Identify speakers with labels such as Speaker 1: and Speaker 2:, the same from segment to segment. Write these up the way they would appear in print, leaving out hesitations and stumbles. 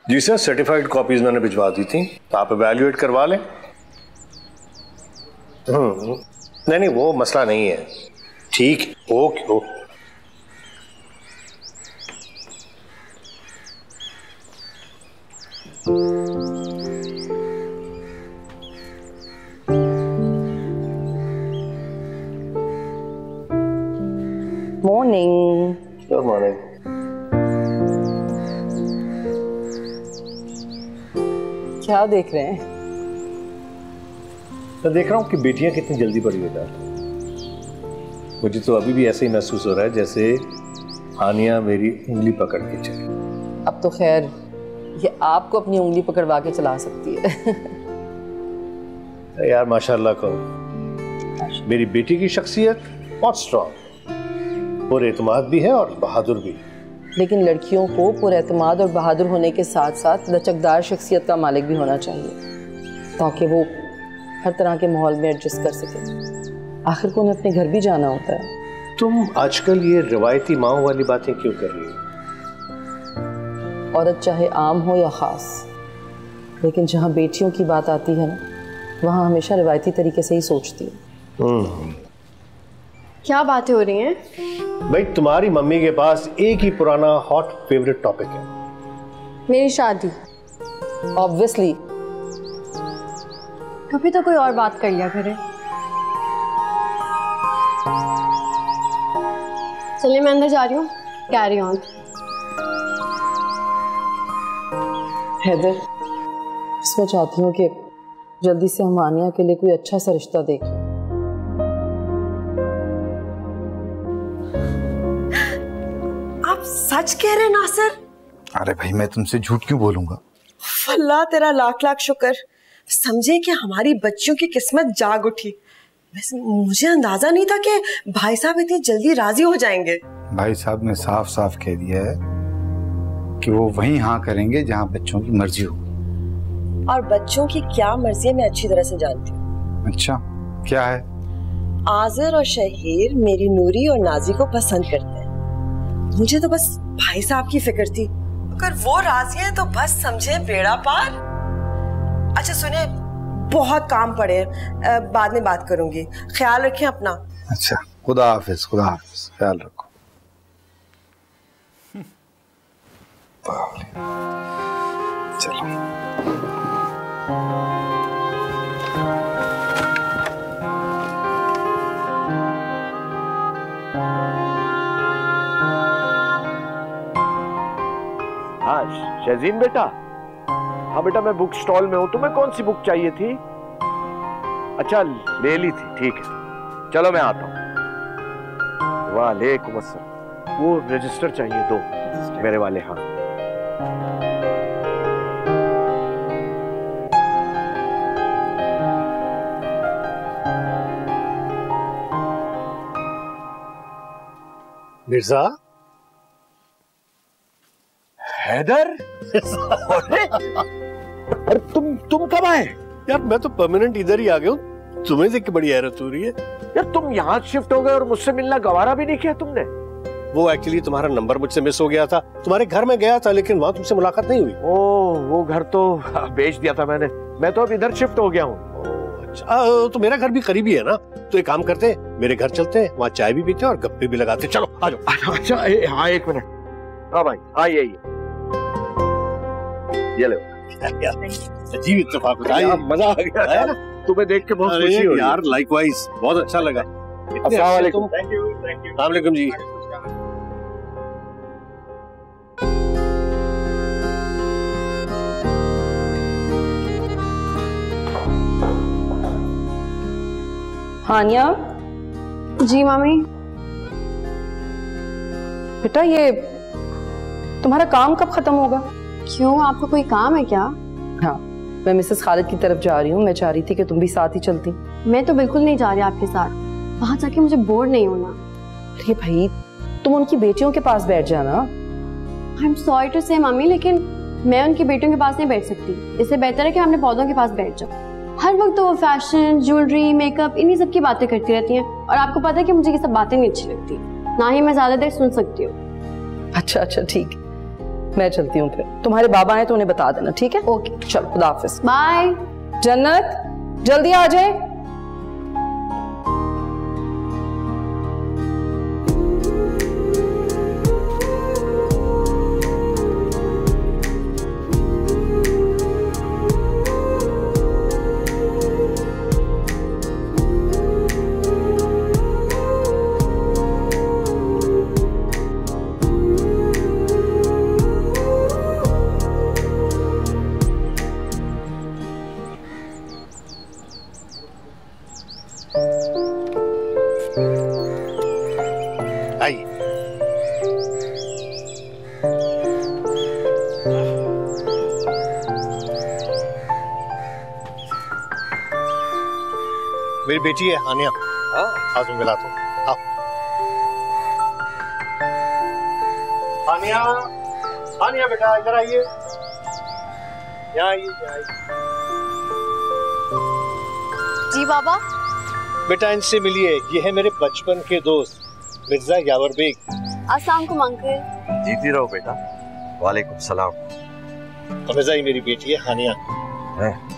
Speaker 1: जी sir, certified copies मैंने भिजवा दी थी, तो आप एवेल्युएट करवा लें। नहीं वो मसला नहीं है। ठीक, okay okay.
Speaker 2: Morning.
Speaker 1: Good morning.
Speaker 2: क्या देख रहे हैं?
Speaker 1: मैं देख रहा हूँ कि बेटियां कितनी जल्दी बड़ी हो जाती हैं। मुझे तो अभी भी ऐसे ही महसूस हो रहा है जैसे आनिया मेरी उंगली पकड़ के चले।
Speaker 2: अब तो खैर ये आपको अपनी उंगली पकड़वा के चला सकती है।
Speaker 1: यार माशाल्लाह कहो, मेरी बेटी की शख्सियत बहुत स्ट्रॉन्ग और एतमाद भी है और बहादुर भी।
Speaker 2: लेकिन लड़कियों को पुरएतमाद और बहादुर होने के साथ साथ लचकदार शख्सियत का मालिक भी होना चाहिए, ताकि वो हर तरह के माहौल में एडजस्ट कर सके। आखिर को उन्हें अपने घर भी जाना होता है।
Speaker 1: तुम आजकल ये रिवायती माओ वाली बातें क्यों कर रही हो?
Speaker 2: औरत चाहे आम हो या ख़ास, लेकिन जहाँ बेटियों की बात आती है ना, वहाँ हमेशा रिवायती तरीके से ही सोचती है।
Speaker 3: क्या बातें हो रही हैं?
Speaker 1: भाई तुम्हारी मम्मी के पास एक ही पुराना हॉट फेवरेट टॉपिक है,
Speaker 3: मेरी शादी।
Speaker 2: ऑब्वियसली।
Speaker 3: कभी तो कोई और बात कर लिया करे। चलिए मैं अंदर जा रही हूँ, कैरी ऑन।
Speaker 2: हैदर, इसमें चाहती हूँ कि जल्दी से हम आनिया के लिए कोई अच्छा सा रिश्ता देखें।
Speaker 4: आप सच कह रहे हैं नासिर?
Speaker 5: अरे भाई मैं तुमसे झूठ क्यों बोलूंगा?
Speaker 4: अल्लाह तेरा लाख लाख शुक्र, समझे कि हमारी बच्चियों की किस्मत जाग उठी। वैसे मुझे अंदाजा नहीं था कि भाई साहब इतनी जल्दी राजी हो जाएंगे।
Speaker 5: भाई साहब ने साफ साफ कह दिया है कि वो वहीं हाँ करेंगे जहाँ बच्चों की मर्जी हो।
Speaker 4: और बच्चों की क्या मर्जी है मैं अच्छी तरह से जानती हूँ।
Speaker 5: अच्छा, क्या है?
Speaker 4: आजिर और शहीर मेरी नूरी और नाजी को पसंद करते हैं। मुझे तो बस भाई साहब की फिक्र थी, अगर वो राजी है तो बस समझे बेड़ा पार। अच्छा सुने, बहुत काम पड़े हैं, बाद में बात करूंगी, ख्याल रखें अपना।
Speaker 5: अच्छा, खुदा हाफिज, खुदा हाफिज, ख्याल रखो। चलो
Speaker 6: हाँ शहजीन बेटा। हाँ बेटा, मैं बुक स्टॉल में हूँ। तुम्हें कौन सी बुक चाहिए थी? अच्छा ले ली थी, ठीक है, चलो मैं आता हूँ। वालेकुम अस्सलाम। वो रजिस्टर चाहिए दो मेरे वाले। हाँ
Speaker 1: मिर्जा।
Speaker 6: हैदर। अरे तुम कब आए?
Speaker 1: यार मैं तो परमानेंट इधर ही आ गया हूँ, तुम्हें देख के बड़ी हैरत हो रही है।
Speaker 6: यार तुम यहाँ शिफ्ट हो गए और मुझसे मिलना गवारा भी नहीं किया तुमने?
Speaker 1: वो एक्चुअली तुम्हारा नंबर मुझसे मिस हो गया था, तुम्हारे घर में गया था लेकिन वहाँ तुमसे मुलाकात नहीं हुई।
Speaker 6: ओह, वो घर तो बेच दिया था मैंने, मैं तो अब इधर शिफ्ट हो गया हूँ।
Speaker 1: अच्छा, तो मेरा घर भी करीबी है ना, तो एक काम करते हैं, मेरे घर चलते हैं, वहाँ चाय भी पीते हैं और गप्पे भी लगाते हैं। चलो आ जाओ।
Speaker 6: अच्छा हाँ एक मिनट। हाँ भाई, हाँ ये लो।
Speaker 1: अजीब इत्तेफाक होता है,
Speaker 6: मजा आ गया ना तुम्हें देख के, बहुत खुशी हुई
Speaker 1: यार। लाइकवाइज, बहुत अच्छा लगा।
Speaker 6: अस्सलाम वालेकुम।
Speaker 1: Thank you. वालेकुम जी।
Speaker 2: हानिया।
Speaker 3: जी मामी।
Speaker 2: बेटा ये तुम्हारा काम कब खत्म होगा?
Speaker 3: क्यों, आपको कोई काम है क्या?
Speaker 2: हाँ, मैं मिसेस खालिद की तरफ जा रही हूँ, मैं चाह रही थी कि तुम भी साथ ही चलती।
Speaker 3: मैं तो बिल्कुल नहीं जा रही आपके साथ, वहां जाके मुझे बोर नहीं होना।
Speaker 2: अरे भाई, तुम उनकी बेटियों के पास बैठ जाना।
Speaker 3: आई एम सॉरी टू से मामी, लेकिन मैं उनकी बेटियों के पास नहीं बैठ सकती। इससे बेहतर है कि मैं अपने पौधों के पास बैठ जाऊँ। हर वक्त तो वो फैशन, ज्वेलरी, मेकअप, इन्हीं सब की बातें करती रहती हैं, और आपको पता है कि मुझे ये सब बातें नहीं अच्छी लगती, ना ही मैं ज्यादा देर सुन सकती हूँ।
Speaker 2: अच्छा ठीक, मैं चलती हूँ, फिर तुम्हारे बाबा आए तो उन्हें बता देना, ठीक है?
Speaker 3: ओके
Speaker 2: चलो, खुदा हाफिज।
Speaker 3: बाय।
Speaker 2: जन्नत जल्दी आ जाए।
Speaker 1: मेरी बेटी है हानिया। हाँ, मैं मिलाता हूँ। हाँ। हानिया, हानिया बेटा इधर आइए, यहाँ आइए, यहाँ आइए।
Speaker 3: जी बाबा।
Speaker 1: बेटा इनसे मिलिए, ये है मेरे बचपन के दोस्त मिर्जा यावर बेग।
Speaker 3: अस्सलाम वालेकुम अंकल।
Speaker 6: जीती रहो बेटा। वालेकुम सलाम।
Speaker 1: मिर्जा ये मेरी बेटी है हानिया,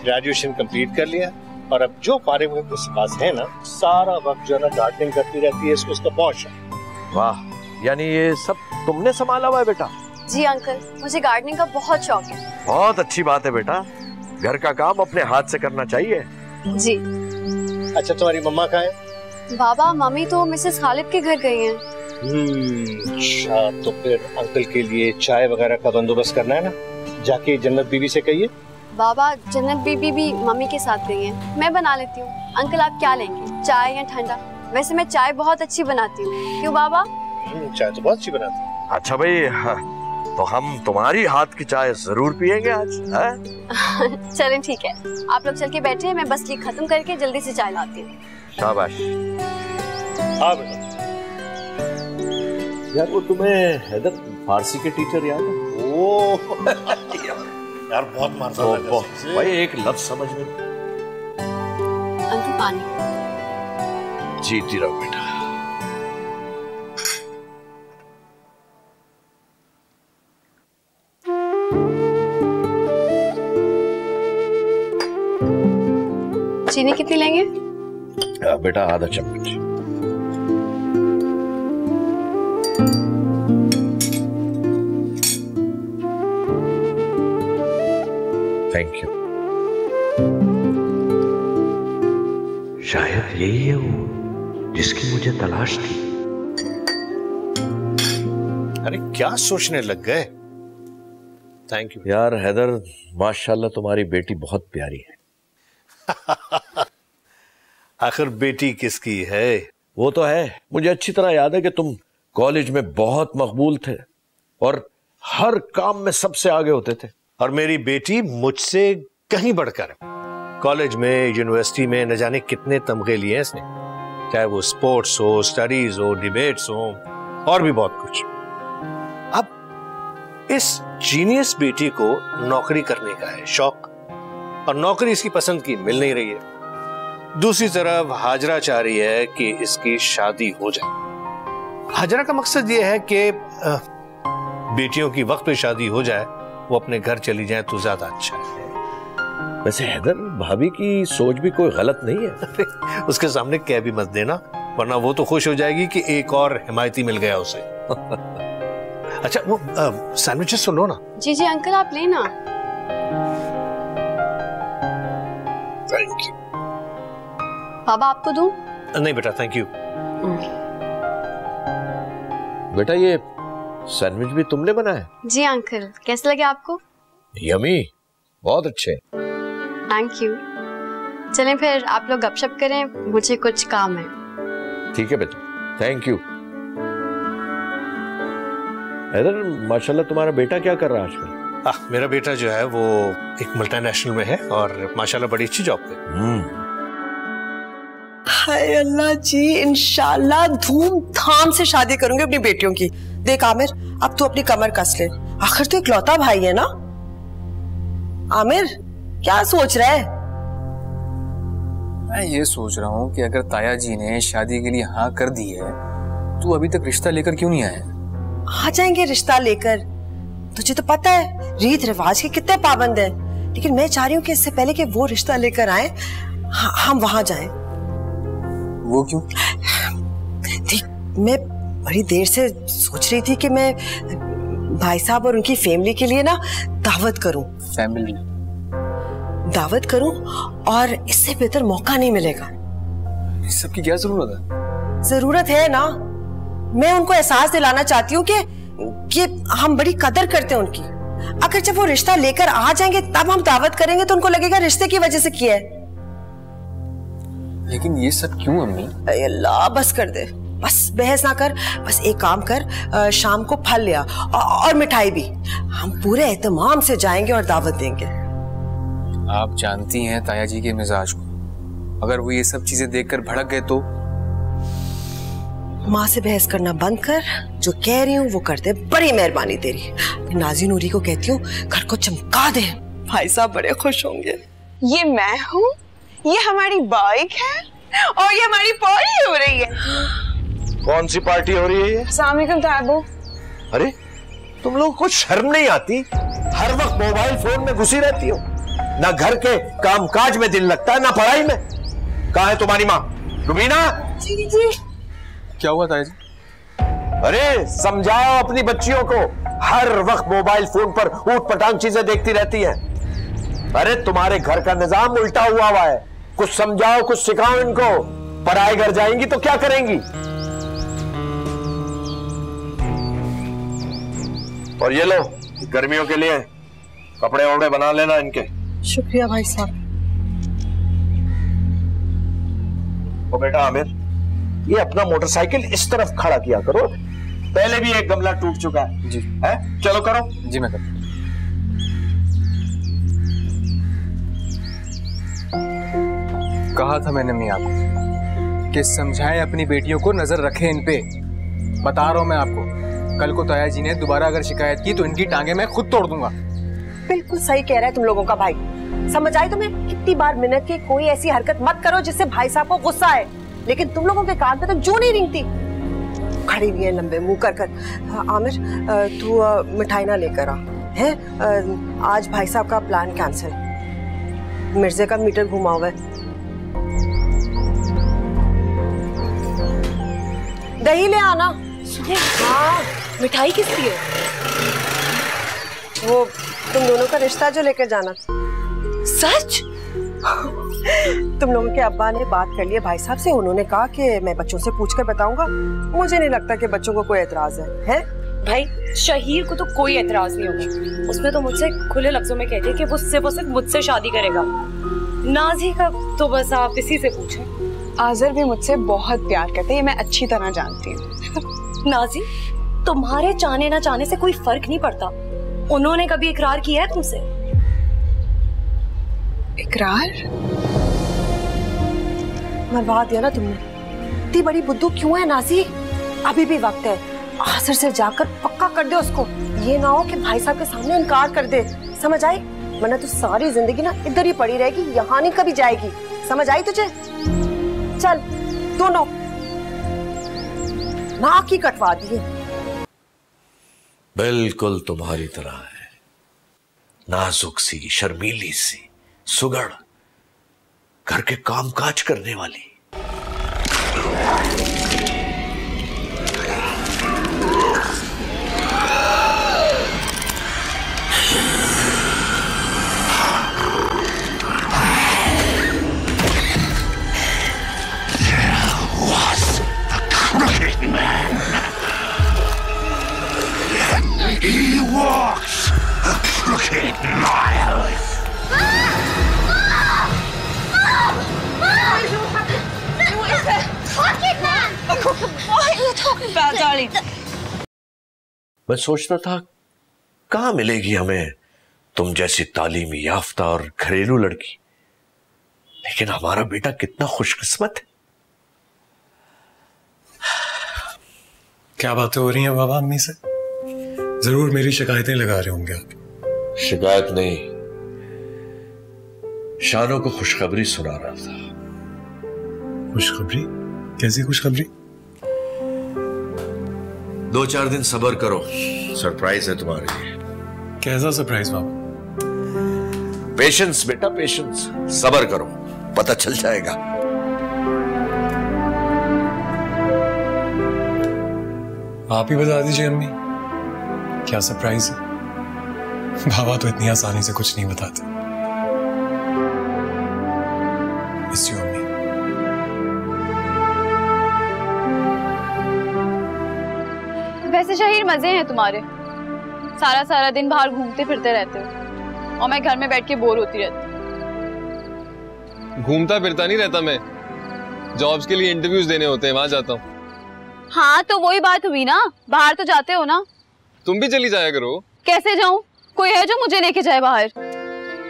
Speaker 1: ग्रेजुएशन कंप्लीट कर लिया और अब जो फारिग वक्त उसके पास है ना, सारा वक्त जो है ना गार्डनिंग करती रहती है, इसको उसका बहुत शौक है।
Speaker 6: वाह, यानी ये सब तुमने संभाला हुआ है बेटा?
Speaker 3: जी अंकल, मुझे गार्डनिंग का बहुत शौक है।
Speaker 6: बहुत अच्छी बात है बेटा, घर का काम अपने हाथ से करना चाहिए।
Speaker 3: जी।
Speaker 1: अच्छा तुम्हारी मम्मा कहाँ है?
Speaker 3: बाबा मम्मी तो मिसेस खालिद के घर गई हैं।
Speaker 1: अच्छा, तो फिर अंकल के लिए चाय वगैरह का बंदोबस्त करना है ना, जाके जन्नत बीबी से कहिए।
Speaker 3: बाबा जन्नत बीबी भी मम्मी के साथ गई हैं, मैं बना लेती हूँ। अंकल आप क्या लेंगे, चाय या ठंडा? वैसे मैं चाय बहुत अच्छी बनाती हूँ, क्यों बाबा?
Speaker 1: चाय तो बहुत अच्छी बनाती है।
Speaker 6: अच्छा भाई, तो हम तुम्हारी हाथ की चाय जरूर पियेंगे आज।
Speaker 3: चलें ठीक है, आप लोग चल के बैठे, मैं बस ये खत्म करके जल्दी से चाय लाती हूँ।
Speaker 6: शाबाश।
Speaker 1: हाँ बेटा।
Speaker 7: यार वो तुम्हें हैदर फारसी के टीचर याद है?
Speaker 1: ओह यार बहुत मारता था
Speaker 7: भाई, एक लफ्ज समझ में।
Speaker 3: अंकल पानी।
Speaker 6: जीती रहो बेटा।
Speaker 3: चीनी कितनी लेंगे?
Speaker 6: बेटा आधा चम्मच। Thank you.
Speaker 8: शायद यही है वो जिसकी मुझे तलाश थी।
Speaker 1: अरे क्या सोचने लग गए? थैंक यू
Speaker 7: यार हैदर, माशाल्लाह तुम्हारी बेटी बहुत प्यारी है।
Speaker 1: आखिर बेटी किसकी है?
Speaker 7: वो तो है, मुझे अच्छी तरह याद है कि तुम कॉलेज में बहुत मकबूल थे और हर काम में सबसे आगे होते थे।
Speaker 1: और मेरी बेटी मुझसे कहीं बढ़कर है। कॉलेज में, यूनिवर्सिटी में न जाने कितने तमगे लिए हैं इसने, चाहे वो स्पोर्ट्स हो, स्टडीज हो, डिबेट्स हो और भी बहुत कुछ। अब इस जीनियस बेटी को नौकरी करने का है शौक, और नौकरी इसकी पसंद की मिल नहीं रही है। दूसरी तरफ हाजरा चाह रही है कि इसकी शादी हो जाए। हाजरा का मकसद यह है कि बेटियों की वक्त पे शादी हो जाए, वो अपने घर चली जाए तो ज्यादा अच्छा है।
Speaker 7: वैसे हैदर, भाभी की सोच भी कोई गलत नहीं है।
Speaker 1: उसके सामने कह भी मत देना, वरना वो तो खुश हो जाएगी कि एक और हिमायती मिल गया उसे। अच्छा वो सैंडविचेस सुन लो ना।
Speaker 3: जी जी अंकल आप लेना।
Speaker 1: Thank you.
Speaker 3: बाबा आपको दूं?
Speaker 1: नहीं बेटा थैंक यू।
Speaker 7: बेटा ये सैंडविच भी तुमने बनाया?
Speaker 3: जी अंकल, कैसे लगे आपको?
Speaker 7: यमी, बहुत अच्छे।
Speaker 3: Thank you. चलें फिर आप लोग गपशप करें, मुझे कुछ काम है।
Speaker 7: ठीक है बेटा, थैंक यू। हैदर, माशाल्लाह तुम्हारा बेटा क्या कर रहा है आजकल?
Speaker 1: मेरा बेटा जो है वो एक मल्टीनेशनल में है और माशाल्लाह बड़ी अच्छी जॉब पे।
Speaker 4: हाय अल्लाह जी, इंशाल्लाह धूमधाम से शादी करूंगी अपनी बेटियों की। देख आमिर, अब तू अपनी कमर कस ले, आखिर तो इकलौता भाई है ना। आमिर क्या सोच रहा है?
Speaker 9: मैं ये सोच रहा हूँ कि अगर ताया जी ने शादी के लिए हाँ कर दी है, तो अभी तक रिश्ता लेकर क्यों नहीं आया?
Speaker 4: आ जाएंगे रिश्ता लेकर। तुझे तो पता है रीत रिवाज के कितने पाबंद हैं, लेकिन मैं चाह रही हूँ कि इससे पहले कि वो रिश्ता लेकर आए हम वहां जाएं।
Speaker 9: वो क्यों?
Speaker 4: देख, मैं बड़ी देर से सोच रही थी कि मैं भाई साहब और उनकी फैमिली के लिए ना दावत करूं।
Speaker 9: फैमिली
Speaker 4: दावत करूं और इससे बेहतर मौका नहीं मिलेगा।
Speaker 9: इस सब की क्या जरूरत है?
Speaker 4: जरूरत है ना, मैं उनको एहसास दिलाना चाहती हूँ कि हम बड़ी कदर करते हैं उनकी। अगर जब वो रिश्ता लेकर आ जाएंगे तब हम दावत करेंगे तो उनको लगेगा रिश्ते की वजह से किया है।
Speaker 9: लेकिन ये सब क्यों अम्मी?
Speaker 4: अल्लाह बस कर दे, बस बहस ना कर। बस एक काम कर, शाम को फल ले आ और मिठाई भी। हम पूरे एहतमाम से जाएंगे और दावत देंगे।
Speaker 9: आप जानती हैं ताया जी के मिजाज को, अगर वो ये सब चीजें देखकर भड़क गए तो?
Speaker 4: माँ से बहस करना बंद कर, जो कह रही हूँ वो कर दे। बड़ी मेहरबानी तेरी। नाजी नूरी को कहती हूँ घर को चमका दे, भाई साहब बड़े खुश होंगे।
Speaker 10: ये मैं हूँ, ये हमारी बाइक है और ये हमारी पार्टी हो रही है।
Speaker 7: कौन सी पार्टी हो रही है ये?
Speaker 10: अस्सलाम वालेकुम ताबू।
Speaker 7: अरे तुम लोगों को शर्म नहीं आती? हर वक्त मोबाइल फोन में घुसी रहती हो, ना घर के कामकाज में दिल लगता है ना पढ़ाई में। कहाँ है तुम्हारी माँ? रुबीना।
Speaker 10: जी जी।
Speaker 9: क्या हुआ ताया जी?
Speaker 7: अरे समझाओ अपनी बच्चियों को, हर वक्त मोबाइल फोन पर ऊट पटांग चीजें देखती रहती हैं। अरे तुम्हारे घर का निजाम उल्टा हुआ है, कुछ समझाओ कुछ सिखाओ इनको। पराए घर जाएंगी तो क्या करेंगी? और ये लो गर्मियों के लिए कपड़े वपड़े बना लेना इनके।
Speaker 4: शुक्रिया भाई साहब।
Speaker 7: ओ बेटा आमिर, ये अपना मोटरसाइकिल इस तरफ खड़ा किया करो, पहले भी एक गमला टूट चुका है।
Speaker 9: जी
Speaker 7: है? चलो करो।
Speaker 9: जी मैं करता। कहा था मैंने अम्मी आपको कि समझाएं अपनी बेटियों को, नजर रखें इन पे। बता रहा हूं मैं आपको, कल को ताया जी ने दोबारा अगर शिकायत की तो इनकी टांगे मैं खुद तोड़ दूंगा।
Speaker 4: बिल्कुल सही कह रहा है तुम लोगों का भाई। समझ आई तुम्हें? कितनी बार मिनट की कोई ऐसी हरकत मत करो जिससे भाई साहब को गुस्सा आए, लेकिन तुम लोगों के कान पे तो जू नहीं रिंगती। खड़ी हुई है लंबे मुंह कर कर। आमिर तू मिठाई ना लेकर आ है। आज भाई साहब का प्लान कैंसिल। मिर्जे का मीटर घुमा हुआ है। दही ले आना। हाँ, मिठाई किसकी है? वो तुम दोनों का रिश्ता जो लेकर जाना। सच? तुम लोगों के अब्बा ने बात कर लिया भाई साहब से, उन्होंने कहा कि मैं बच्चों से पूछकर बताऊंगा। मुझे नहीं लगता कि बच्चों को कोई एतराज है?
Speaker 11: भाई शहीर को तो कोई एतराज नहीं होगा, उसने तो मुझसे खुले लफ्जों में कह दिया कि वो सिर्फ मुझसे शादी करेगा। नाजी का तो बस आप इसी से पूछें।
Speaker 10: आज़र भी मुझसे बहुत प्यार करते हैं, मैं अच्छी तरह जानती हूँ।
Speaker 11: नाजी, तुम्हारे चाहने ना चाहने से कोई फर्क नहीं पड़ता। उन्होंने कभी इकरार किया है तुमसे?
Speaker 10: इकरार?
Speaker 4: मरवा दिया ना तुमने। इतनी बड़ी बुद्धू क्यों है नाजी? अभी भी वक्त है, आसर से जाकर पक्का कर दे उसको। ये ना हो कि भाई साहब के सामने इनकार कर दे, समझ आई? वरना तो सारी जिंदगी ना इधर ही पड़ी रहेगी, यहाँ नहीं कभी जाएगी। समझ आई तुझे? चल दोनों नाक ही कटवा दिए।
Speaker 7: बिल्कुल तुम्हारी तरह है, नाजुक सी, शर्मीली सी, सुगड़, घर के कामकाज करने वाली।
Speaker 12: He walks a crooked mile.
Speaker 13: Who is it? Crooked man! What are you talking about, darling?
Speaker 7: मैं सोचता था कहाँ मिलेगी हमें तुम जैसी तालीमी याफ्ता और घरेलू लड़की, लेकिन हमारा बेटा कितना खुशकिस्मत है।
Speaker 14: क्या बातें हो रही हैं बाबा अम्मी से? जरूर मेरी शिकायतें लगा रहे होंगे आप।
Speaker 7: शिकायत नहीं, शानो को खुशखबरी सुना रहा था।
Speaker 14: खुशखबरी? कैसी खुशखबरी?
Speaker 7: 2-4 दिन सब्र करो, सरप्राइज है तुम्हारे लिए।
Speaker 14: कैसा सरप्राइज बाबा?
Speaker 7: पेशेंस बेटा, पेशेंस, सब्र करो, पता चल जाएगा।
Speaker 14: आप ही बता दीजिए अम्मी, क्या सरप्राइज है? बाबा तो इतनी आसानी से कुछ नहीं बताते। मिस यू अम्मी।
Speaker 15: वैसे शहीर मजे हैं तुम्हारे, सारा सारा दिन बाहर घूमते फिरते रहते हो और मैं घर में बैठ के बोर होती रहती।
Speaker 9: घूमता फिरता नहीं रहता मैं, जॉब्स के लिए इंटरव्यूज देने होते हैं, वहां जाता हूँ।
Speaker 15: हाँ तो वही बात हुई ना, बाहर तो जाते हो ना।
Speaker 9: तुम भी चली जाया करो।
Speaker 15: कैसे जाऊं? कोई है जो मुझे लेके जाए बाहर?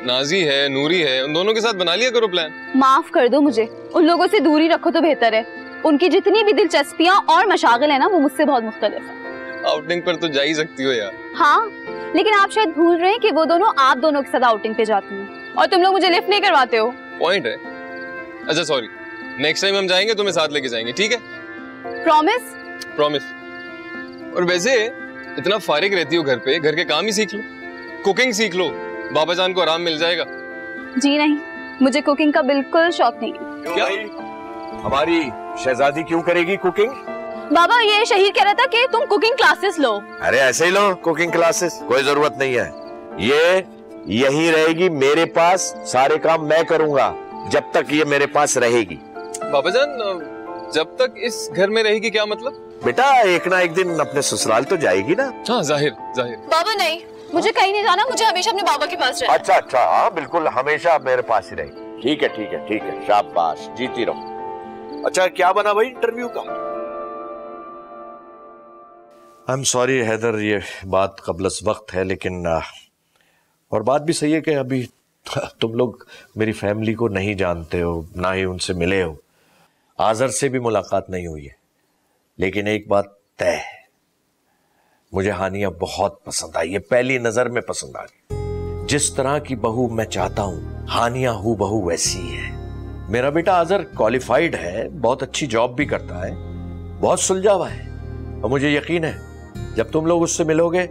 Speaker 9: नाजी है, नूरी है, उन दोनों के साथ बना लिया करो प्लान।
Speaker 15: माफ कर दो मुझे, उन लोगों से दूरी रखो तो बेहतर है। उनकी जितनी भी दिलचस्पियां और मशागिल है ना, वो मुझसे बहुत मुख्तलिफ है।
Speaker 9: आउटिंग पर तो जा ही सकती हो यार।
Speaker 15: हाँ, लेकिन आप शायद भूल रहे हैं कि वो दोनों आप दोनों के साथ आउटिंग पे जाती हैं और तुम लोग मुझे लिफ्ट नहीं करवाते हो।
Speaker 9: पॉइंट है। अच्छा सॉरी, नेक्स्ट टाइम हम जाएंगे तुम्हें साथ लेके जाएंगे, ठीक है?
Speaker 15: प्रॉमिस?
Speaker 9: प्रॉमिस। और वैसे इतना फारिग रहती हो घर पे, घर के काम ही सीख लो, कुकिंग सीख लो, बाबा जान को आराम मिल जाएगा।
Speaker 15: जी नहीं, मुझे कुकिंग का बिल्कुल शौक नहीं है।
Speaker 7: क्या? हमारी शहजादी क्यों करेगी कुकिंग?
Speaker 15: बाबा ये शहीर कह रहा था कि तुम कुकिंग क्लासेस लो।
Speaker 7: अरे ऐसे ही लो कुकिंग क्लासेस, कोई जरूरत नहीं है। ये यही रहेगी मेरे पास, सारे काम मैं करूंगा जब तक ये मेरे पास रहेगी।
Speaker 9: बाबा जान जब तक इस घर में रहेगी क्या मतलब?
Speaker 7: बेटा एक ना एक दिन अपने ससुराल तो जाएगी ना।
Speaker 9: हाँ जाहिर जाहिर।
Speaker 15: बाबा नहीं, मुझे कहीं नहीं जाना, मुझे हमेशा अपने बाबा के पास रहना।
Speaker 7: अच्छा अच्छा, हाँ बिल्कुल, हमेशा मेरे पास ही रहेगी। ठीक है ठीक है ठीक है, शाबाश, जीती रहो। अच्छा क्या बना भाई इंटरव्यू का? आई एम सॉरी हैदर, ये बात कबलस वक्त है, लेकिन और बात भी सही है कि अभी तुम लोग मेरी फैमिली को नहीं जानते हो, ना ही उनसे मिले हो, आज़र से भी मुलाकात नहीं हुई है। लेकिन एक बात तय है, मुझे हानिया बहुत पसंद आई है, पहली नजर में पसंद आ गई। जिस तरह की बहू मैं चाहता हूं, हानिया हूं बहू वैसी है। मेरा बेटा आज़र क्वालिफाइड है, बहुत अच्छी जॉब भी करता है, बहुत सुलझावा है, और मुझे यकीन है जब तुम लोग उससे मिलोगे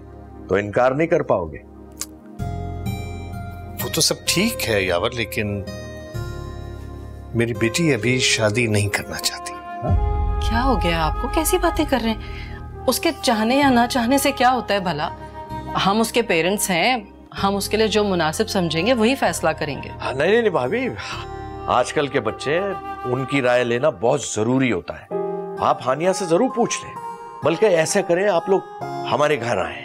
Speaker 7: तो इनकार नहीं कर पाओगे।
Speaker 1: वो तो सब ठीक है यावर, लेकिन मेरी बेटी अभी शादी नहीं करना चाहती।
Speaker 2: क्या हो गया आपको? कैसी बातें कर रहे हैं? उसके चाहने या ना चाहने से क्या होता है भला? हम उसके पेरेंट्स हैं, हम उसके लिए जो मुनासिब समझेंगे वही फैसला करेंगे।
Speaker 7: नहीं नहीं भाभी, आजकल के बच्चे, उनकी राय लेना बहुत जरूरी होता है। आप हानिया से जरूर पूछ लें, बल्कि ऐसे करें आप लोग हमारे घर आए,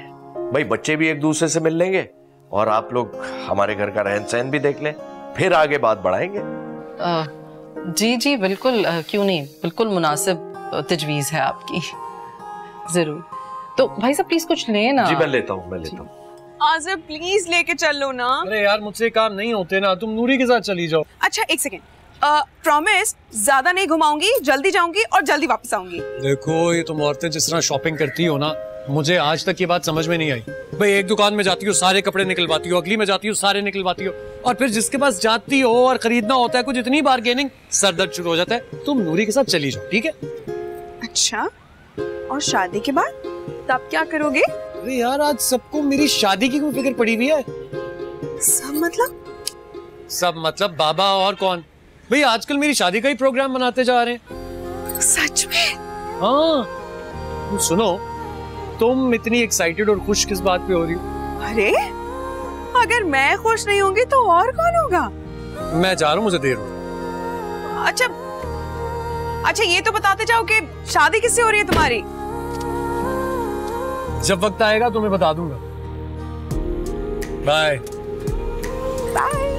Speaker 7: भाई बच्चे भी एक दूसरे से मिल लेंगे और आप लोग हमारे घर का रहन सहन भी देख लें, फिर आगे बात बढ़ाएंगे।
Speaker 2: जी जी बिल्कुल, क्यों नहीं, बिल्कुल मुनासिब तजवीज़ है आपकी, जरूर। तो भाई साहब प्लीज कुछ लें ना।
Speaker 7: जी मैं लेता हूँ, मैं लेता हूँ।
Speaker 10: आज़र प्लीज लेके चलो ना।
Speaker 14: अरे यार मुझसे काम नहीं होते ना, तुम नूरी के साथ चली जाओ।
Speaker 10: अच्छा एक सेकेंड, प्रॉमिस ज्यादा नहीं घुमाऊंगी, जल्दी जाऊंगी और जल्दी वापस आऊंगी।
Speaker 14: देखो ये तुम औरतें जिस तरह शॉपिंग करती हो ना, मुझे आज तक ये बात समझ में नहीं आई। भाई एक दुकान में जाती हो सारे कपड़े निकलवाती हो, अगली में जाती हो सारे निकलवाती हो, और फिर जिसके पास जाती हो और खरीदना होता है कुछ इतनी बार्गेनिंग, सर दर्द शुरू हो जाता है। तुम नूरी के साथ चली जाओ, ठीक है?
Speaker 10: अच्छा, और शादी के बाद तब क्या करोगे?
Speaker 14: अरे यार आज सबको मेरी शादी की कोई फिक्र पड़ी हुई है।
Speaker 10: सब मतलब?
Speaker 14: सब मतलब बाबा और कौन? भाई आजकल मेरी शादी का ही प्रोग्राम बनाते जा रहे हैं।
Speaker 10: सच में?
Speaker 14: हाँ सुनो, तुम इतनी एक्साइटेड और खुश किस बात पे हो रही हो?
Speaker 10: अरे अगर मैं खुश नहीं होंगी तो और कौन होगा?
Speaker 14: मैं जा रहा हूँ, मुझे देर हो।
Speaker 10: अच्छा ये तो बताते जाओ कि शादी किससे हो रही है तुम्हारी?
Speaker 14: जब वक्त आएगा तुम्हें बता दूंगा। Bye
Speaker 10: bye.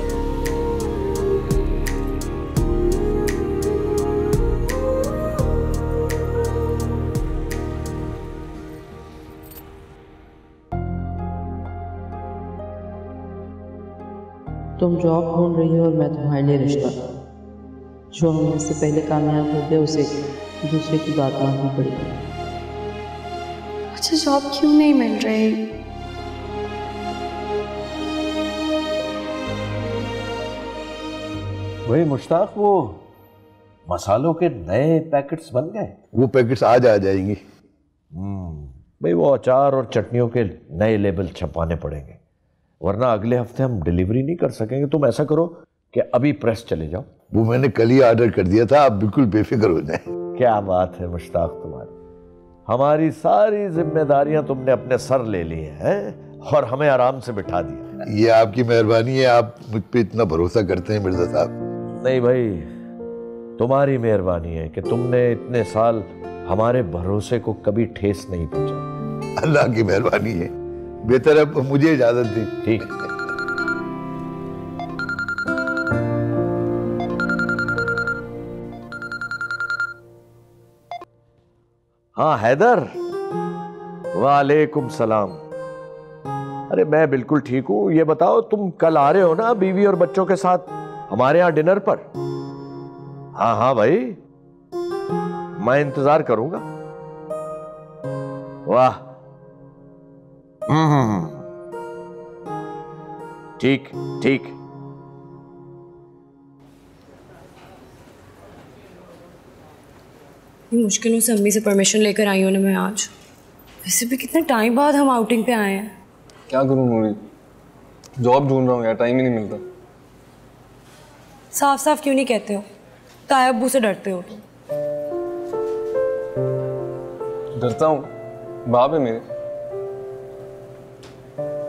Speaker 2: तुम जॉब ढूंढ रही हो और मैं तुम्हारे लिए रिश्ता। जो हमने से पहले कामयाब हो गया उसे दूसरे की बात माननी पड़ेगी।
Speaker 3: अच्छा जॉब क्यों नहीं मिल रही?
Speaker 7: वही मुश्ताक, वो मसालों के नए पैकेट्स बन गए?
Speaker 16: वो पैकेट्स आज आ जाएंगी।
Speaker 7: भाई वो अचार और चटनियों के नए लेबल छपाने पड़ेंगे। वरना अगले हफ्ते हम डिलीवरी नहीं कर सकेंगे। तुम ऐसा करो कि अभी प्रेस चले जाओ।
Speaker 12: वो मैंने कल ही ऑर्डर कर दिया था, आप बिल्कुल बेफिक्र हो जाएं।
Speaker 7: क्या बात है मुश्ताक तुम्हारी, हमारी सारी जिम्मेदारियां तुमने अपने सर ले ली हैं और हमें आराम से बिठा दिया।
Speaker 12: ये आपकी मेहरबानी है, आप मुझ पे इतना भरोसा करते हैं मिर्जा साहब।
Speaker 7: नहीं भाई, तुम्हारी मेहरबानी है कि तुमने इतने साल हमारे भरोसे को कभी ठेस नहीं पहुंचाई।
Speaker 12: अल्लाह की मेहरबानी है। बेहतर अब मुझे इजाजत दी।
Speaker 7: ठीक। हाँ हैदर, वालेकुम सलाम। अरे मैं बिल्कुल ठीक हूं। ये बताओ तुम कल आ रहे हो ना बीवी और बच्चों के साथ हमारे यहां डिनर पर? हाँ हाँ भाई, मैं इंतजार करूंगा। वाह, ठीक ठीक।
Speaker 11: मुश्किलों से अम्मी से परमिशन लेकर आई हूँ ना मैं आज। वैसे भी कितने टाइम बाद हम आउटिंग पे आए हैं।
Speaker 9: क्या करूँ नूरी, जॉब ढूंढ रहा हूँ यार, टाइम ही नहीं मिलता।
Speaker 11: साफ साफ क्यों नहीं कहते हो? ताया अब्बू से डरते हो तुम?
Speaker 9: डरता हूँ, बाप है मेरे,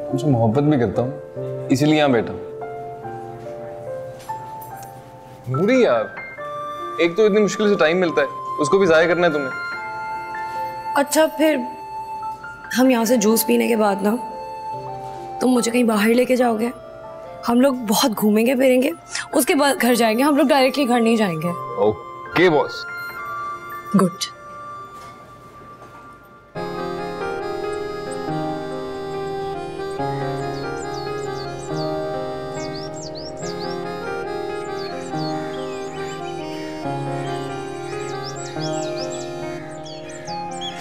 Speaker 9: मुझे मोहब्बत भी करता हूँ, इसीलिए यहाँ बैठा। नूरी यार, एक तो इतनी मुश्किल से टाइम मिलता है, उसको भी जाया करना है तुम्हें।
Speaker 11: अच्छा फिर हम यहाँ से जूस पीने के बाद ना तुम मुझे कहीं बाहर लेके जाओगे? हम लोग बहुत घूमेंगे फिरेंगे, उसके बाद घर जाएंगे। हम लोग डायरेक्टली घर नहीं जाएंगे।
Speaker 9: Okay boss.
Speaker 11: गुड।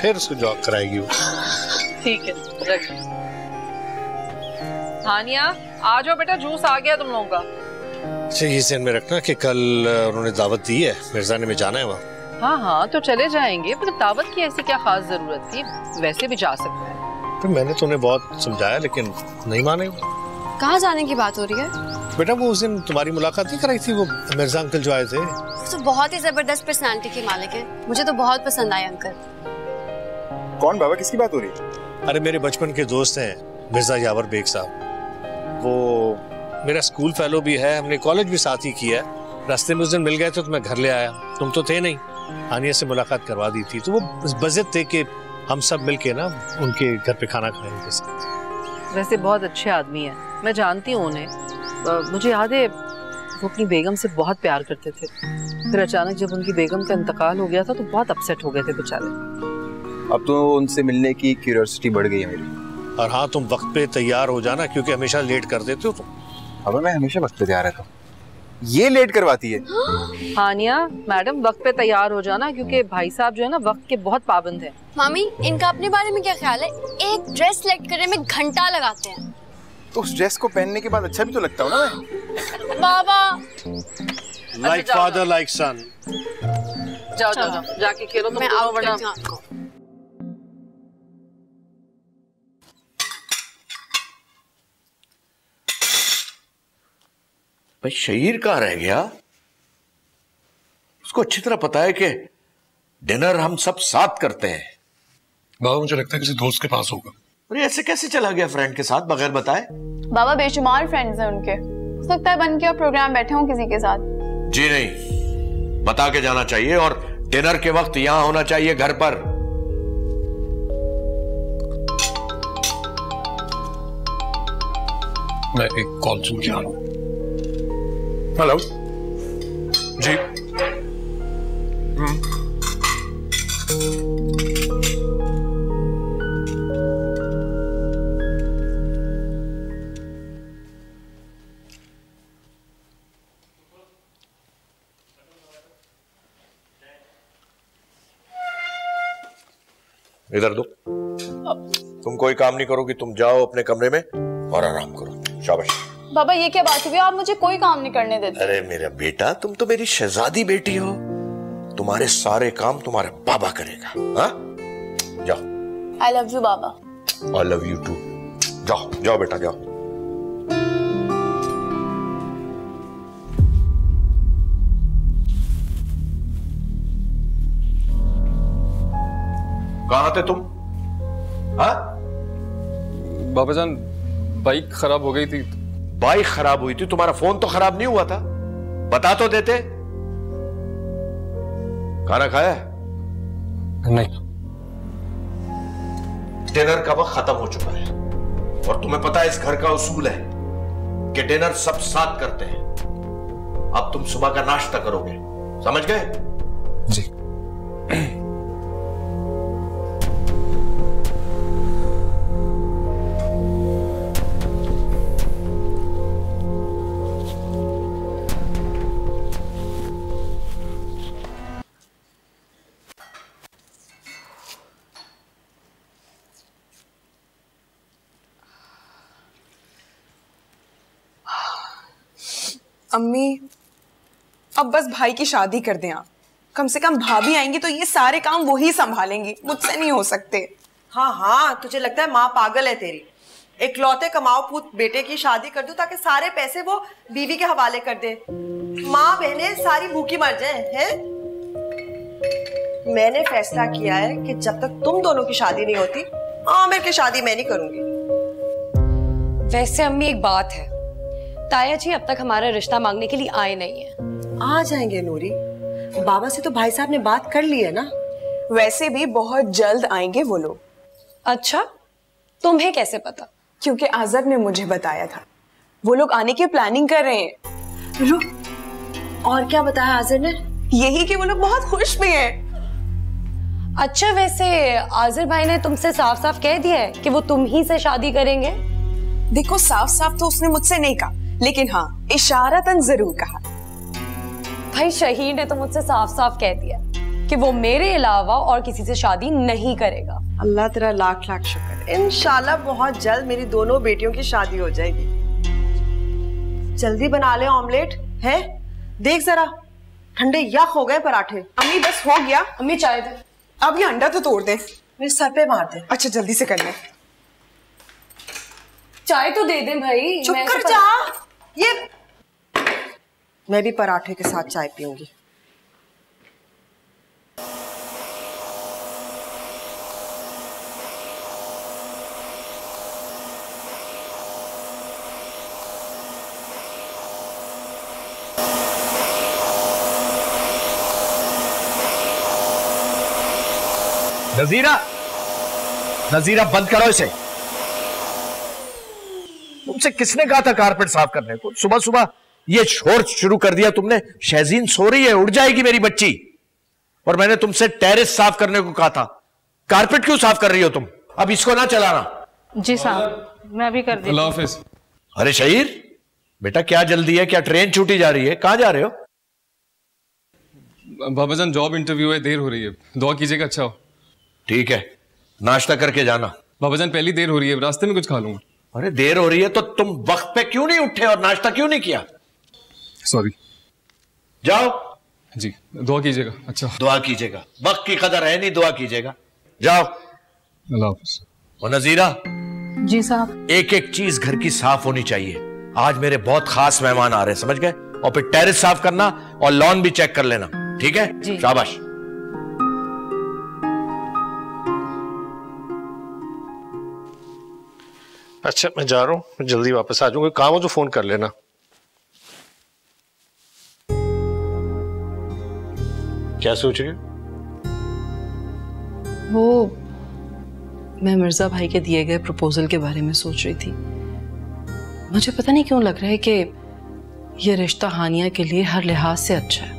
Speaker 1: फिर उसको जॉब कराएगी वो।
Speaker 2: ठीक है, रख। हानिया आ जाओ बेटा, जूस आ गया तुम लोगों का।
Speaker 1: अच्छा ये ध्यान में रखना कि कल उन्होंने दावत दी है, मिर्जाने में जाना है वहाँ।
Speaker 2: हाँ हाँ तो चले जाएंगे, पर दावत की ऐसी क्या खास जरूरत थी, वैसे भी जा सकते हैं।
Speaker 1: तो मैंने तो उन्हें बहुत समझाया लेकिन नहीं माने।
Speaker 3: कहाँ जाने की बात हो रही है?
Speaker 1: बेटा वो उस दिन तुम्हारी मुलाकात नहीं कराई थी, वो मिर्जा अंकल जो आए थे।
Speaker 3: वो तो बहुत ही जबरदस्त पर्सनालिटी के मालिक है, मुझे तो बहुत पसंद आए अंकल।
Speaker 16: कौन बाबा, किसकी बात हो रही है?
Speaker 1: अरे मेरे बचपन के दोस्त हैं मिर्जा यावर बेग साहब, वो मेरा स्कूल फेलो भी है, हमने कॉलेज भी साथ ही किया है। रास्ते में उस दिन मिल गए थे तो मैं घर ले आया, तुम तो थे नहीं। हानिया से मुलाकात करवा दी थी, तो वो बज़िद थे कि हम सब मिलके ना उनके घर पे खाना खाएं उनके साथ।
Speaker 2: वैसे बहुत अच्छे आदमी है, मैं जानती हूँ उन्हें। मुझे याद है वो अपनी बेगम से बहुत प्यार करते थे, फिर अचानक जब उनकी बेगम का इंतकाल हो गया था तो बहुत अपसेट हो गए थे बेचारे।
Speaker 16: अब तो उनसे मिलने की क्यूरियोसिटी बढ़ गई है मेरी।
Speaker 1: और हाँ तुम वक्त पे तैयार हो जाना, क्योंकि हमेशा लेट कर देते हो तुम।
Speaker 16: अब मैं हमेशा वक्त पे तैयार रहता हूँ, ये लेट करवाती है।
Speaker 2: हानिया मैडम वक्त पे तैयार हो जाना, क्योंकि भाई साहब जो है ना वक्त के बहुत पाबंद हैं।
Speaker 3: मामी इनका अपने बारे में क्या ख्याल है? एक ड्रेस सेलेक्ट करने में घंटा लगाते हैं।
Speaker 16: तो उस ड्रेस को पहनने के बाद अच्छा भी तो लगता हूँ ना मैं।
Speaker 3: बाबा
Speaker 1: लाइक फादर लाइक सन।
Speaker 2: जाओ जाओ जाओ जाके खेलो तुम।
Speaker 3: मैं आउट करती हूँ आपको।
Speaker 7: भाई शहीर कहाँ रह गया? उसको अच्छी तरह पता है कि डिनर हम सब साथ करते हैं।
Speaker 14: बाबा मुझे लगता है किसी दोस्त के पास होगा।
Speaker 7: अरे ऐसे कैसे चला गया फ्रेंड के साथ बगैर बताए?
Speaker 15: बाबा बेशुमार फ्रेंड्स हैं उनके, हो सकता है बन के और प्रोग्राम बैठे हों किसी के साथ।
Speaker 7: जी नहीं, बता के जाना चाहिए और डिनर के वक्त यहां होना चाहिए घर पर।
Speaker 14: मैं एक कॉल सुन के आ रहा हूं। हेलो जी।
Speaker 7: इधर दो। तुम कोई काम नहीं करोगी, तुम जाओ अपने कमरे में और आराम करो। शाबाश।
Speaker 15: बाबा ये क्या बात हुई, आप मुझे कोई काम नहीं करने देते।
Speaker 7: अरे मेरा बेटा, तुम तो मेरी शहजादी बेटी हो, तुम्हारे सारे काम तुम्हारा बाबा करेगा। हाँ जाओ।
Speaker 15: आई लव यू बाबा।
Speaker 7: I love you too. जाओ जाओ बेटा जाओ। कहां थे तुम? हाँ?
Speaker 9: बाबा जान, बाइक खराब हो गई थी।
Speaker 7: बाइक खराब हुई थी? तुम्हारा फोन तो खराब नहीं हुआ था, बता तो देते। खाना खाया?
Speaker 9: नहीं।
Speaker 7: डिनर का वक्त खत्म हो चुका है और तुम्हें पता है इस घर का उसूल है कि डिनर सब साथ करते हैं। अब तुम सुबह का नाश्ता करोगे, समझ गए?
Speaker 9: जी।
Speaker 10: अम्मी, अब बस भाई की शादी कर दें आप। कम से कम भाभी आएंगी तो ये सारे काम वही संभालेंगी, मुझसे नहीं हो सकते।
Speaker 4: हाँ हाँ, तुझे लगता है माँ पागल है तेरी? इकलौते कमाओ पूत बेटे की शादी कर दो ताकि सारे पैसे वो बीवी के हवाले कर दे। माँ बहनें सारी भूखी मर जाए हैं? मैंने फैसला किया है कि जब तक तुम दोनों की शादी नहीं होती, आमिर की शादी मैं नहीं करूंगी।
Speaker 11: वैसे अम्मी एक बात है, ताया जी अब तक हमारा रिश्ता मांगने के लिए आए नहीं है।
Speaker 4: आ जाएंगे नूरी, बाबा से तो भाई साहब ने बात कर ली है ना।
Speaker 10: वैसे भी बहुत जल्द आएंगे वो लोग।
Speaker 11: अच्छा, तुम्हें कैसे पता?
Speaker 10: क्योंकि आज़र ने मुझे बताया था, वो लोग आने की प्लानिंग कर रहे हैं।
Speaker 4: रुक, और क्या बताया आज़र ने?
Speaker 10: यही कि वो लोग बहुत खुश भी हैं।
Speaker 11: अच्छा, वैसे आज़र भाई ने तुमसे साफ साफ कह दिया है कि वो तुम ही से शादी करेंगे?
Speaker 10: देखो, साफ साफ तो उसने मुझसे नहीं कहा, लेकिन हाँ, इशारतन जरूर कहा।
Speaker 11: भाई शहीद ने तो मुझसे साफ साफ कह दिया कि वो मेरे अलावा और किसी से शादी नहीं करेगा।
Speaker 4: अल्लाह तेरा लाख लाख शुक्र। इंशाल्लाह बहुत जल्द मेरी दोनों बेटियों की शादी हो जाएगी। जल्दी बना ले ऑमलेट है, देख जरा ठंडे यख हो गए पराठे।
Speaker 10: अम्मी बस हो गया।
Speaker 11: अम्मी चाय दे।
Speaker 10: अब ये अंडा तो तोड़ दे।
Speaker 4: मेरे सर पे मार दे।
Speaker 10: अच्छा जल्दी से कर ले।
Speaker 11: चाय तो दे दे भाई।
Speaker 4: चुप कर जा। ये मैं भी पराठे के साथ चाय पीऊंगी।
Speaker 7: नजीरा, नजीरा बंद करो इसे। तुमसे किसने कहा था कारपेट साफ करने को? सुबह सुबह ये शोर शुरू कर दिया तुमने। शहजीन सो रही है, उड़ जाएगी मेरी बच्ची। और मैंने तुमसे टेरेस साफ करने को कहा था। कारपेट क्यों साफ कर रही हो तुम? अब इसको ना चलाना।
Speaker 17: जी साहब, मैं भी कर दी।
Speaker 9: अल्लाह हाफिज।
Speaker 7: अरे शहीर बेटा, क्या जल्दी है? क्या ट्रेन छूटी जा रही है? कहां जा रहे हो?
Speaker 9: बाबा जान, जॉब इंटरव्यू है, देर हो रही है, दुआ कीजिएगा। अच्छा हो।
Speaker 7: ठीक है, नाश्ता करके जाना।
Speaker 9: बाबा जान, पहली देर हो रही है, रास्ते में कुछ खा लूंगा।
Speaker 7: अरे देर हो रही है तो तुम वक्त पे क्यों नहीं उठे और नाश्ता क्यों नहीं किया?
Speaker 9: सॉरी।
Speaker 7: जाओ।
Speaker 9: जी, दुआ कीजिएगा। अच्छा,
Speaker 7: दुआ कीजिएगा। वक्त की कदर है नहीं, दुआ कीजिएगा। जाओ।
Speaker 9: अल्लाह हाफिज।
Speaker 7: और नजीरा।
Speaker 17: जी साहब।
Speaker 7: एक एक चीज घर की साफ होनी चाहिए। आज मेरे बहुत खास मेहमान आ रहे हैं, समझ गए? और फिर टेरेस साफ करना और लॉन भी चेक कर लेना, ठीक है? शाबाश।
Speaker 1: अच्छा, मैं जा रहा हूँ, जल्दी वापस आ जाऊंगा। काम हो तो फोन कर लेना। क्या सोच रही हो?
Speaker 2: वो मैं मिर्जा भाई के दिए गए प्रपोजल के बारे में सोच रही थी। मुझे पता नहीं क्यों लग रहा है कि ये रिश्ता हानिया के लिए हर लिहाज से अच्छा है।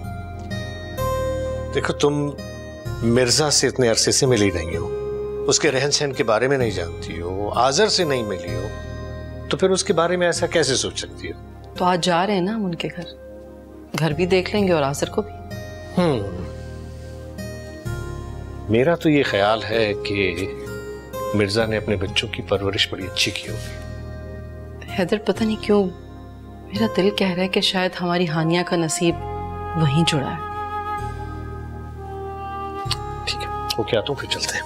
Speaker 1: देखो, तुम मिर्जा से इतने अरसे से मिली नहीं हो, उसके रहन सहन के बारे में नहीं जानती हो, आज़र से नहीं मिली हो, तो फिर उसके बारे में ऐसा कैसे सोच सकती हो?
Speaker 2: तो आज जा रहे हैं ना हम उनके घर भी देख लेंगे और आज़र को भी।
Speaker 1: मेरा तो ये ख्याल है कि मिर्जा ने अपने बच्चों की परवरिश बड़ी अच्छी की होगी।
Speaker 2: हैदर, पता नहीं क्यों मेरा दिल कह रहा है कि शायद हमारी हानिया का नसीब वहीं जुड़ा है।
Speaker 1: ठीक है, वो क्या तुम फिर चलते हैं।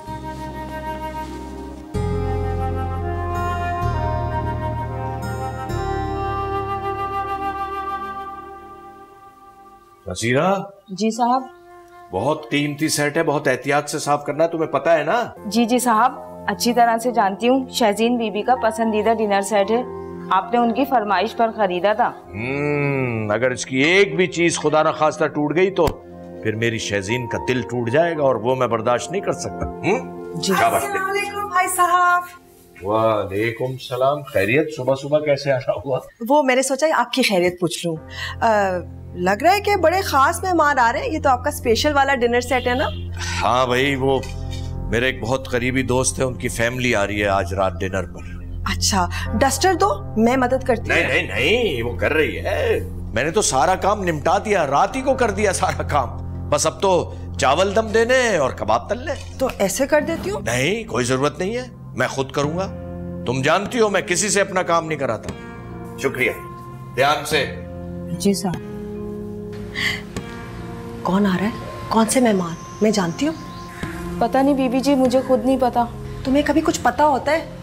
Speaker 7: नजीरा।
Speaker 17: जी साहब।
Speaker 7: बहुत कीमती सेट है, बहुत एहतियात से साफ करना, तुम्हें पता है ना?
Speaker 17: जी जी साहब, अच्छी तरह से जानती हूँ। शहजीन बीबी का पसंदीदा डिनर सेट है, आपने उनकी फरमाइश पर खरीदा था।
Speaker 7: अगर इसकी एक भी चीज खुदा ना खास्ता टूट गई तो फिर मेरी शहजीन का दिल टूट जाएगा और वो मैं बर्दाश्त नहीं कर सकता।
Speaker 4: जी भाई साहब।
Speaker 7: वालेकुम सलाम। खैरियत? सुबह सुबह कैसे आना हुआ?
Speaker 4: वो मैंने सोचा आपकी खैरियत पूछ लूं। लग रहा है कि बड़े खास मेहमान आ रहे हैं। ये तो आपका स्पेशल वाला डिनर सेट है ना?
Speaker 7: हाँ भाई, वो मेरे एक बहुत करीबी दोस्त है, उनकी फैमिली आ रही है आज रात डिनर पर।
Speaker 4: अच्छा, डस्टर दो, मैं मदद करती हूँ।
Speaker 7: नहीं नहीं नहीं, वो कर रही है। मैंने तो सारा काम निपटा दिया, रात ही को कर दिया सारा काम। बस अब तो चावल दम देने और कबाब तलने।
Speaker 4: तो ऐसे कर देती हूँ?
Speaker 7: नहीं, कोई जरूरत नहीं है, मैं खुद करूंगा। तुम जानती हो मैं किसी से अपना काम नहीं कराता। शुक्रिया, ध्यान से।
Speaker 17: जी साहब।
Speaker 4: कौन आ रहा है? कौन से मेहमान? मैं जानती हूँ।
Speaker 17: पता नहीं बीबी जी, मुझे खुद नहीं पता।
Speaker 4: तुम्हें कभी कुछ पता होता है?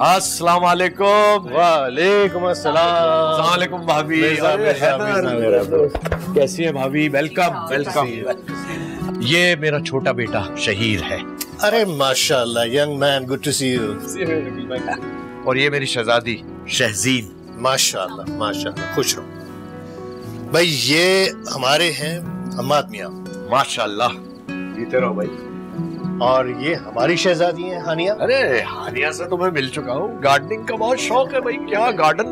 Speaker 7: अस्सलाम वालेकुम।
Speaker 1: वालेकुम अस्सलाम।
Speaker 7: वालेकुम भाभी। कैसी है भाभी? Welcome welcome. ये मेरा छोटा बेटा शहीर है।
Speaker 1: अरे माशाल्लाह, young man, good to see you.
Speaker 7: और ये मेरी शहजादी शहजीन।
Speaker 1: माशाल्लाह माशाल्लाह, खुश रहो भाई। ये हमारे हैं हम्माद मियां।
Speaker 7: माशाल्लाह, जीते रहो भाई।
Speaker 1: और ये हमारी शहजादी है हानिया।
Speaker 7: अरे हानिया से तो मैं मिल चुका हूँ, गार्डनिंग का बहुत शौक है भाई। क्या गार्डन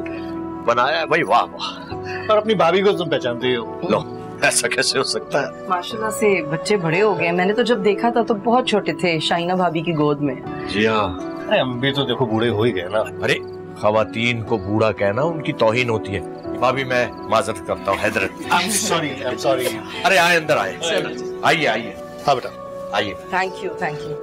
Speaker 7: बनाया है भाई, वाह वाह।
Speaker 1: और अपनी भाभी को तुम पहचानते हो?
Speaker 7: लो, ऐसा कैसे हो सकता है?
Speaker 2: माशाल्लाह से बच्चे बड़े हो गए। मैंने तो जब देखा था तो बहुत छोटे थे, शाइना भाभी की गोद में।
Speaker 7: जी हाँ।
Speaker 1: अरे हम भी तो देखो बूढ़े हो ही गए ना।
Speaker 7: अरे खवातीन को बूढ़ा कहना उनकी तौहीन होती है। भाभी मैं माजरत करता हूँ, हैदरत।
Speaker 1: I'm sorry।
Speaker 7: अरे आए, अंदर आए। आइए आइए।
Speaker 1: हाँ बेटा
Speaker 7: आइए।
Speaker 2: Thank you thank you.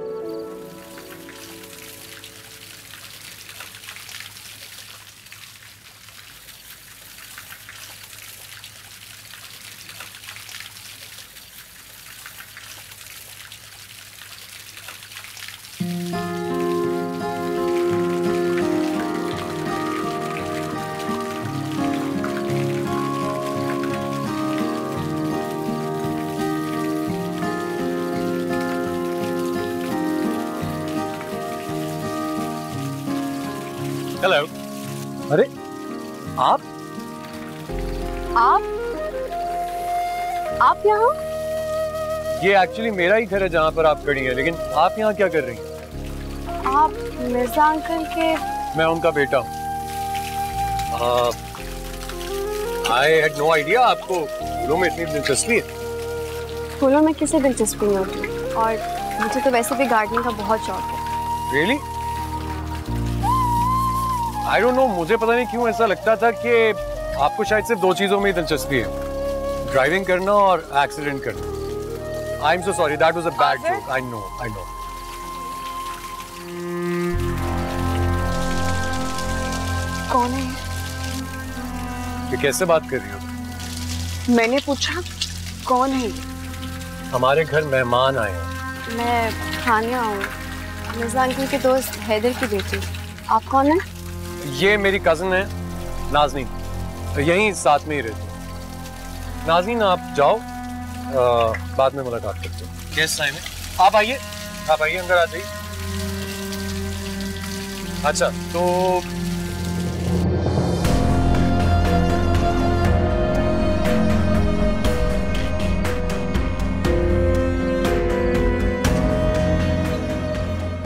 Speaker 14: Hello. अरे आप
Speaker 3: यहाँ?
Speaker 14: ये एक्चुअली मेरा ही घर है जहाँ पर आप खड़ी हैं, लेकिन आप यहाँ क्या कर रही हैं?
Speaker 3: आप मिर्जा अंकल के?
Speaker 14: मैं उनका बेटा हूँ। आई हैड नो आइडिया आपको फूलों में इतनी दिलचस्पी है।
Speaker 3: फूलों में किसे दिलचस्पी नहीं होती, और मुझे तो वैसे भी गार्डनिंग का बहुत शौक है।
Speaker 14: रियली? आई डोंट नो, मुझे पता नहीं क्यों ऐसा लगता था कि आपको शायद सिर्फ दो चीजों में ही दिलचस्पी है, ड्राइविंग करना और एक्सीडेंट करना। I am so sorry, that was a bad joke. I know.
Speaker 3: कौन है?
Speaker 14: ये कैसे बात कर रही हो?
Speaker 3: मैंने पूछा कौन है?
Speaker 14: हमारे घर मेहमान आए हैं।
Speaker 3: मैं हानिया हूँ, मिर्जा अंकल के दोस्त हैदर की बेटी। आप कौन है?
Speaker 14: ये मेरी कजन है नाज़नीन, तो यहीं साथ में ही रहती है। नाज़नीन आप जाओ, बाद में मुलाकात करते हैं। कैसा टाइम है? आप आइए अंदर आ जाइए। अच्छा तो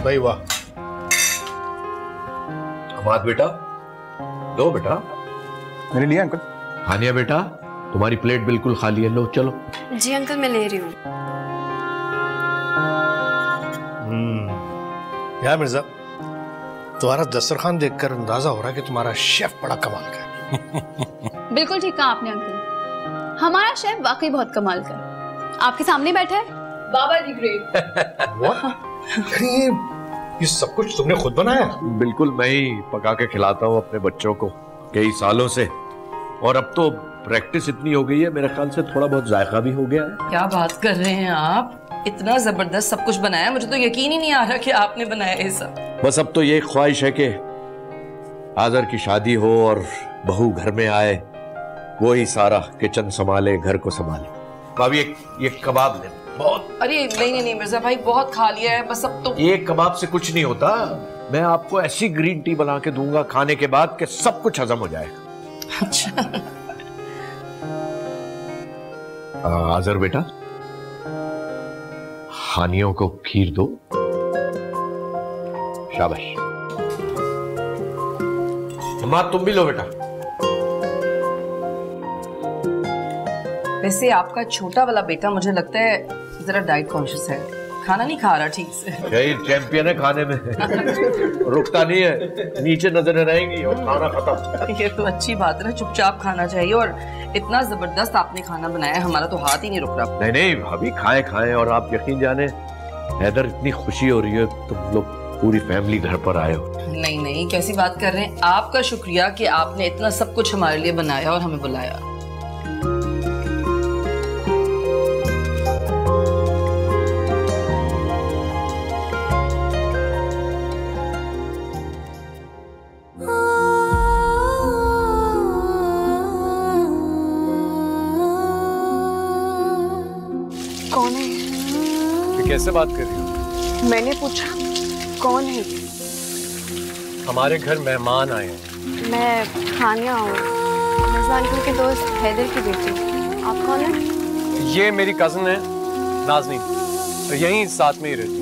Speaker 1: भाई वाह।
Speaker 7: हमाद बेटा, लो बेटा।
Speaker 9: मैंने लिया अंकल।
Speaker 7: हानिया बेटा, तुम्हारी प्लेट बिल्कुल खाली है, लो चलो।
Speaker 3: जी अंकल, मैं ले रही हूँ।
Speaker 1: यार मिर्जा, तुम्हारा दस्तरखान देखकर अंदाजा हो रहा है कि तुम्हारा शेफ बड़ा कमाल का है।
Speaker 15: बिल्कुल ठीक कहा आपने अंकल, हमारा शेफ वाकई बहुत कमाल का है। आपके सामने बैठा है बाबा जी ग्रेट।
Speaker 1: ये सब कुछ तुमने खुद बनाया?
Speaker 7: बिल्कुल, मैं ही पका के खिलाता हूँ अपने बच्चों को कई सालों से, और अब तो प्रैक्टिस इतनी हो गई है, मेरे ख्याल से थोड़ा बहुत जायका भी हो गया है।
Speaker 2: क्या बात कर रहे हैं आप? इतना जबरदस्त सब कुछ बनाया, मुझे तो यकीन ही नहीं आ रहा कि आपने बनाया ये सब।
Speaker 7: बस अब तो ये ख्वाहिश है कि आज़र की शादी हो और बहू घर में आए, वो ही सारा किचन संभाले, घर को संभाले। भाभी ये कबाब ले। बहुत।
Speaker 2: अरे नहीं मिर्जा भाई, बहुत खा लिया है, बस अब तो।
Speaker 7: एक कबाब से कुछ नहीं होता, मैं आपको ऐसी ग्रीन टी बना के दूंगा खाने के बाद कि सब कुछ हजम हो जाएगा।
Speaker 2: अच्छा।
Speaker 7: आज़र बेटा, हानियों को खीर दो। शाबाश। अम्मा तुम भी लो बेटा।
Speaker 2: वैसे आपका छोटा वाला बेटा मुझे लगता है जरा डाइट कॉन्शियस है, खाना नहीं खा रहा ठीक से।
Speaker 7: यही चैंपियन है खाने में, रुकता नहीं है, नीचे नजरें रहेंगी और खाना खत्म।
Speaker 2: ये तो अच्छी बात है ना, चुपचाप खाना चाहिए। और इतना जबरदस्त आपने खाना बनाया है, हमारा तो हाथ ही नहीं रुक रहा।
Speaker 7: नहीं भाभी, खाएं। और आप यकीन जाने हैदर, इतनी खुशी हो रही है, तुम लोग पूरी फैमिली घर पर आए हो।
Speaker 2: नहीं, कैसी बात कर रहे हैं? आपका शुक्रिया कि आपने इतना सब कुछ हमारे लिए बनाया और हमें बुलाया।
Speaker 10: कौन है?
Speaker 14: ये कैसे बात कर रही हो?
Speaker 10: मैंने पूछा कौन है?
Speaker 14: हमारे घर मेहमान आए हैं।
Speaker 3: मैं हानिया हूँ, मिर्जा अंकल के दोस्त हैदर की बेटी। आप कौन है?
Speaker 14: ये मेरी कजन है नाज़नीन, यहीं साथ में ही रहती है।